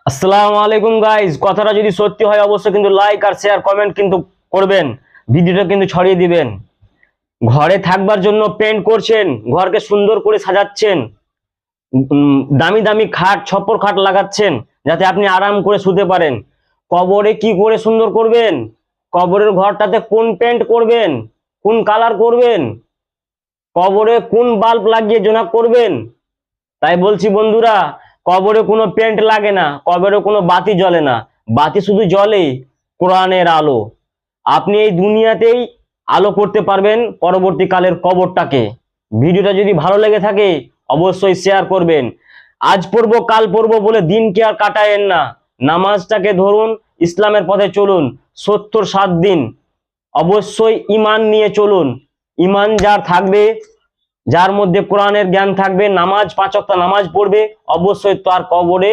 আসসালামু আলাইকুম গাইজ, কথাটা যদি সত্যি হয় অবশ্যই কিন্তু লাইক আর শেয়ার কমেন্ট কিন্তু করবেন, ভিডিওটা কিন্তু ছড়িয়ে দিবেন। ঘরে থাকবার জন্য পেন্ট করছেন, ঘরকে সুন্দর করে সাজাচ্ছেন, দামি দামি খাট ছপ্পর খাট লাগাচ্ছেন যাতে আপনি আরাম করে শুতে পারেন। কবরে কি করে সুন্দর করবেন? কবরের ঘরটাতে কোন পেন্ট করবেন, কোন কালার করবেন, কবরে কোন বাল্ব লাগিয়ে জোনাক করবেন? তাই বলছি বন্ধুরা, কবরে কোনো পেন্ট লাগে না, কবরে কোনো বাতি জ্বলে না, বাতি শুধু জ্বলে কোরআনের আলো। আপনি এই দুনিয়াতেই আলো করতে পারবেন পরবর্তীকালের কবরটাকে। ভিডিওটা যদি ভালো লেগে থাকে অবশ্যই শেয়ার করবেন। আজ পড়বো কাল পড়বো বলে দিনকে আর কাটায়েন না, নামাজটাকে ধরুন, ইসলামের পথে চলুন। ৭০ দিন অবশ্যই ইমান নিয়ে চলুন। ইমান যার থাকবে, যার মধ্যে কোরআনের জ্ঞান থাকবে, নামাজ ৫ ওয়াক্ত নামাজ পড়বে, অবশ্যই তার কবরে